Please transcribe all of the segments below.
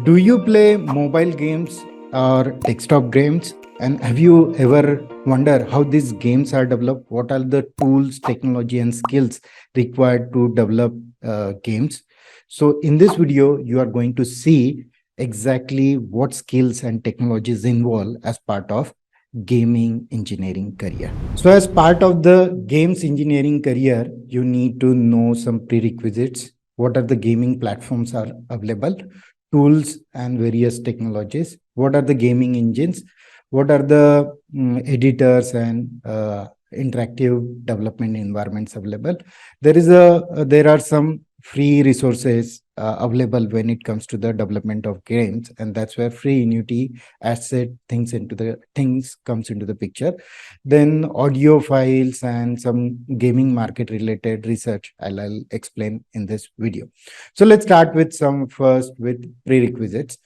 Do you play mobile games or desktop games? And have you ever wondered how these games are developed? What are the tools, technology, and skills required to develop games? So, in this video, you are going to see exactly what skills and technologies involved as part of gaming engineering career. So, as part of the games engineering career, you need to know some prerequisites. What are the gaming platforms are available? Tools and various technologies. What are the gaming engines? What are the editors and interactive development environments available? There are some free resources available when it comes to the development of games, and that's where free Unity asset things comes into the picture. Then audio files and some gaming market related research I'll explain in this video. So let's start with prerequisites.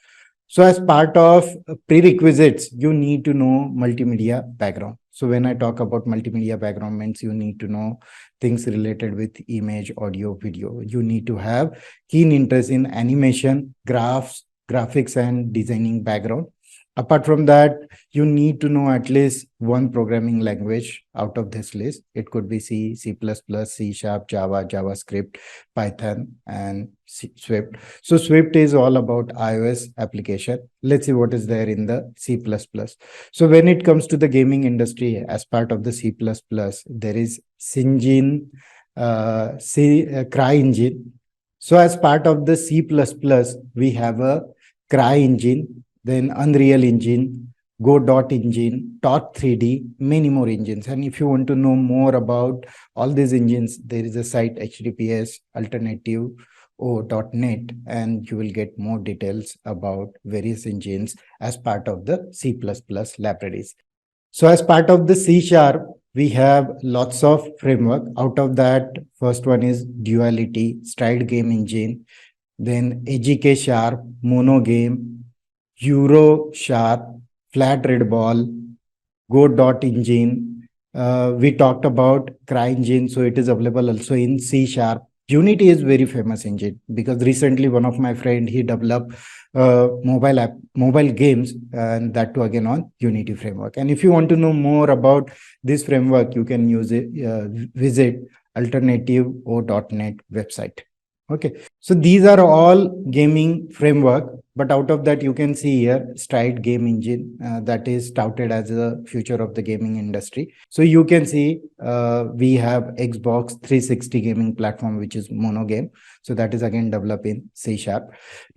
So as part of prerequisites, you need to know multimedia background. So when I talk about multimedia background means you need to know things related with image, audio, video. You need to have keen interest in animation, graphics and designing background. Apart from that, you need to know at least one programming language out of this list. It could be C, C++, C#, Java, JavaScript, Python, and Swift. So Swift is all about iOS application. Let's see what is there in the C++. So when it comes to the gaming industry, as part of the C++, there is Syngine, CryEngine. So as part of the C++, we have a CryEngine, then Unreal Engine, Go.Engine, Torque 3D, many more engines. And if you want to know more about all these engines, there is a site https alternative.net, and you will get more details about various engines as part of the C++ libraries. So as part of the C#, we have lots of framework. Out of that, first one is Duality, Stride Game Engine, then AGK Sharp, Mono Game, Euro Sharp, Flat Red Ball, Go.Engine. We talked about CryEngine, so it is available also in C#. Unity is very famous engine because recently one of my friend, he developed mobile games, and that too again on Unity framework. And if you want to know more about this framework, you can visit alternative.net website. Okay, so these are all gaming framework, but out of that you can see here Stride Game Engine that is touted as the future of the gaming industry. So you can see we have Xbox 360 gaming platform, which is Mono Game. So that is again developed in C#.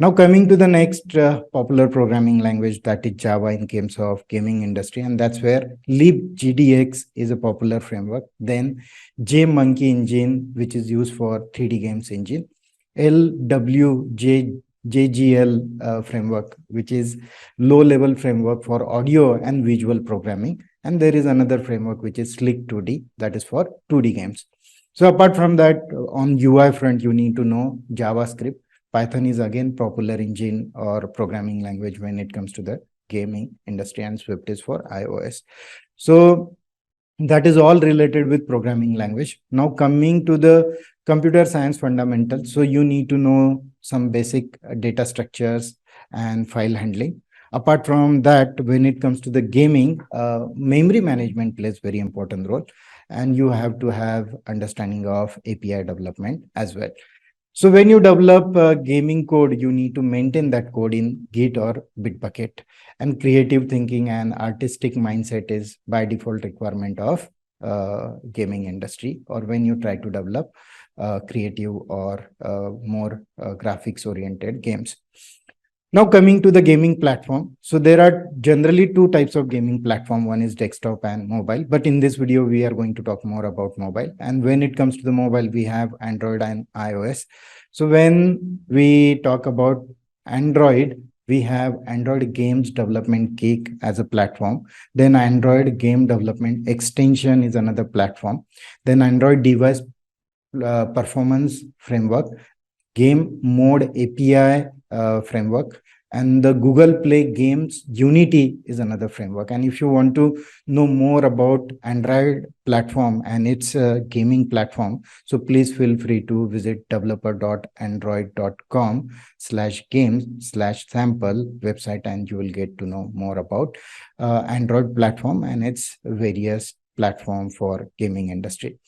Now coming to the next popular programming language, that is Java in terms of gaming industry, and that's where libgdx is a popular framework. Then JMonkey Engine, which is used for 3D games engine. LWJGL framework, which is low-level framework for audio and visual programming. And there is another framework which is Slick 2D, that is for 2D games. So apart from that, on UI front, you need to know JavaScript. Python is again popular engine or programming language when it comes to the gaming industry, and Swift is for iOS. So that is all related with programming language. Now coming to the computer science fundamentals. So you need to know some basic data structures and file handling. Apart from that, when it comes to the gaming, memory management plays very important role, and you have to have understanding of API development as well. So when you develop gaming code, you need to maintain that code in Git or Bitbucket. And creative thinking and artistic mindset is by default requirement of gaming industry, or when you try to develop creative or more graphics oriented games. Now coming to the gaming platform. So there are generally two types of gaming platform. One is desktop and mobile, but in this video, we are going to talk more about mobile. And when it comes to the mobile, we have Android and iOS. So when we talk about Android, we have Android Games Development Cake as a platform. Then Android Game Development Extension is another platform. Then Android Device Performance Framework, Game Mode API framework, And the Google Play Games Unity is another framework. And if you want to know more about Android platform and its gaming platform, so please feel free to visit developer.android.com/games/sample website, and you will get to know more about Android platform and its various platform for gaming industry.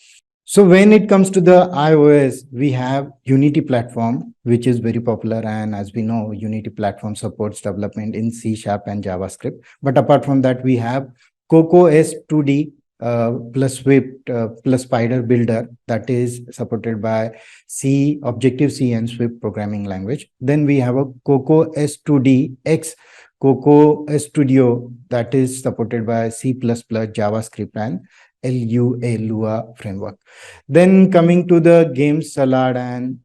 So when it comes to the iOS, we have Unity platform, which is very popular. And as we know, Unity platform supports development in C# and JavaScript. But apart from that, we have Coco S2D plus Swift plus Spider Builder that is supported by C, Objective-C and Swift programming language. Then we have a Coco S2D X Coco Studio that is supported by C++, JavaScript and Lua framework. Then coming to the game salad, and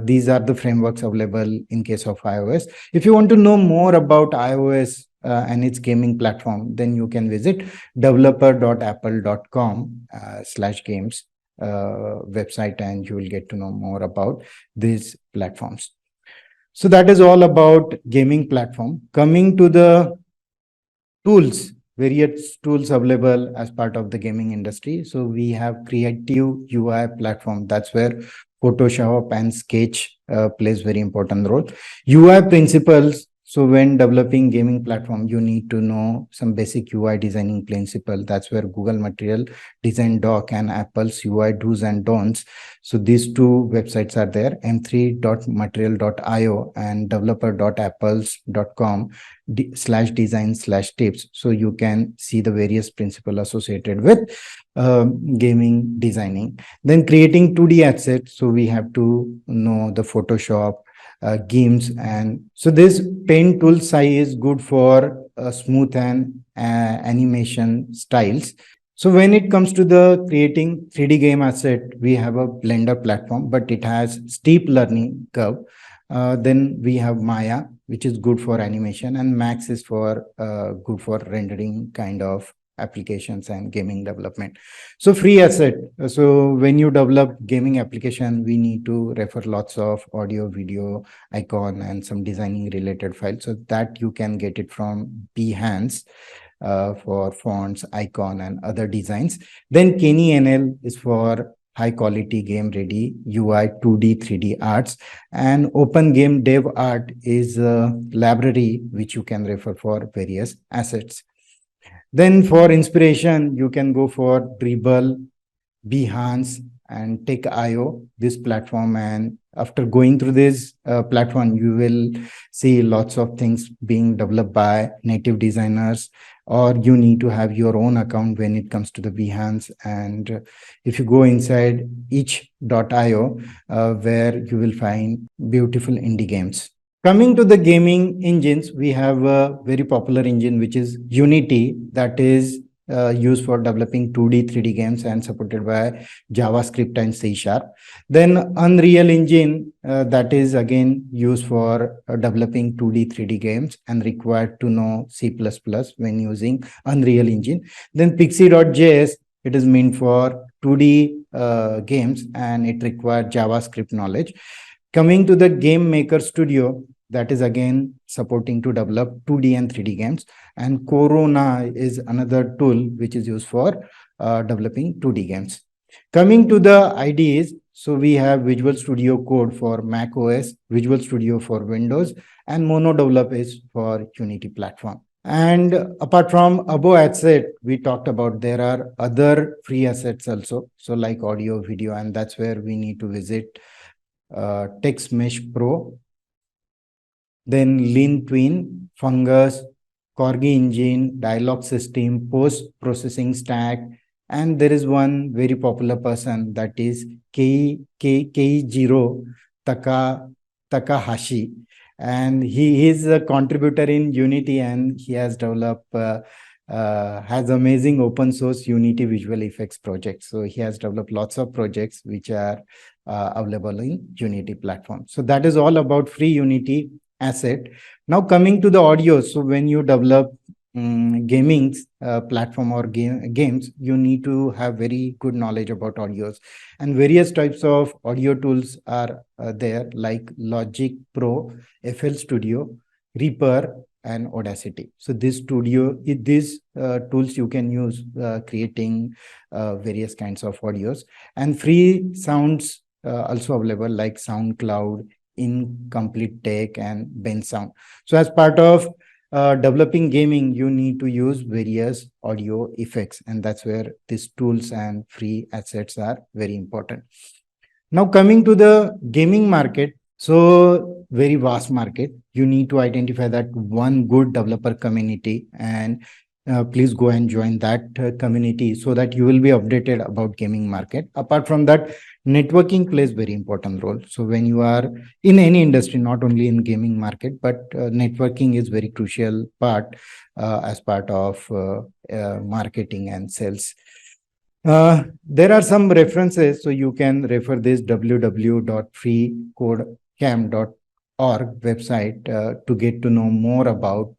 these are the frameworks available in case of iOS. If you want to know more about iOS and its gaming platform, then you can visit developer.apple.com/games website, and you will get to know more about these platforms. So that is all about gaming platform. Coming to the tools, various tools available as part of the gaming industry. So we have creative UI platform. That's where Photoshop and Sketch plays very important role. UI principles. So when developing gaming platform, you need to know some basic UI designing principle. That's where Google Material Design Doc and Apple's UI do's and don'ts. So these two websites are there, m3.material.io and developer.apples.com/design/tips. So you can see the various principles associated with gaming designing. Then creating 2D assets. So we have to know the Photoshop, games, and so this paint tool size is good for smooth and animation styles. So when it comes to the creating 3D game asset, we have a Blender platform, but it has steep learning curve. Then we have Maya, which is good for animation, and Max is for good for rendering kind of applications and gaming development. So free asset. So when you develop gaming application, we need to refer lots of audio, video, icon, and some designing related files, so that you can get it from Behance for fonts, icon, and other designs. Then Kenny NL is for high quality game ready UI 2D 3D arts, and Open Game Dev Art is a library which you can refer for various assets. Then for inspiration, you can go for Dribble, Behance, and Tech.io, this platform. And after going through this platform, you will see lots of things being developed by native designers, or you need to have your own account when it comes to the Behance. And if you go inside each.io, where you will find beautiful indie games. Coming to the gaming engines, we have a very popular engine, which is Unity, that is used for developing 2D, 3D games and supported by JavaScript and C#. Then Unreal Engine, that is again used for developing 2D, 3D games and required to know C++ when using Unreal Engine. Then Pixie.js, it is meant for 2D games and it required JavaScript knowledge. Coming to the Game Maker Studio, that is again supporting to develop 2D and 3D games. And Corona is another tool which is used for developing 2D games. Coming to the IDEs, so we have Visual Studio Code for Mac OS, Visual Studio for Windows, and MonoDevelop is for Unity platform. And apart from above asset, we talked about, there are other free assets also. So like audio, video, and that's where we need to visit Text Mesh Pro, then Lean Twin, Fungus, Corgi Engine, Dialog System, Post Processing Stack, and there is one very popular person, that is Keijiro Takahashi, and he is a contributor in Unity, and he has developed has amazing open source Unity visual effects projects. So he has developed lots of projects which are available in Unity platform. So that is all about free Unity asset. Now coming to the audio. So when you develop gaming platform or games, you need to have very good knowledge about audios, and various types of audio tools are there, like Logic Pro, FL Studio, Reaper, and Audacity. So these tools you can use creating various kinds of audios, and free sounds also available like SoundCloud, Incomplete Tech, and Ben Sound. So as part of developing gaming, you need to use various audio effects, and that's where these tools and free assets are very important. Now coming to the gaming market, so very vast market. You need to identify that one good developer community, and please go and join that community so that you will be updated about gaming market. Apart from that, networking plays very important role. So when you are in any industry, not only in gaming market, but networking is very crucial part as part of marketing and sales. There are some references, so you can refer this www.freecodecamp.org website to get to know more about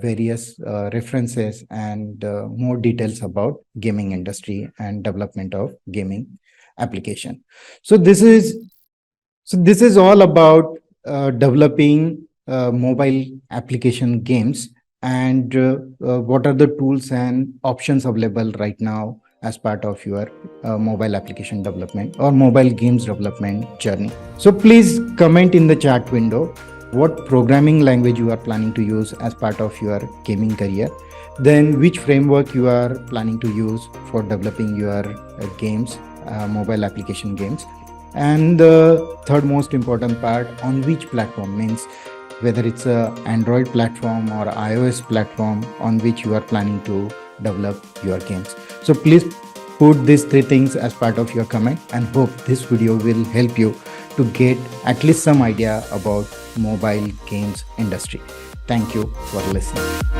various references and more details about gaming industry and development of gaming application. So this is all about developing mobile application games, and what are the tools and options available right now as part of your mobile application development or mobile games development journey. So please comment in the chat window what programming language you are planning to use as part of your gaming career, then which framework you are planning to use for developing your games, mobile application games, and the third most important part, on which platform, means whether it's a Android platform or iOS platform on which you are planning to develop your games. So please put these three things as part of your comment, and hope this video will help you to get at least some idea about mobile games industry. Thank you for listening.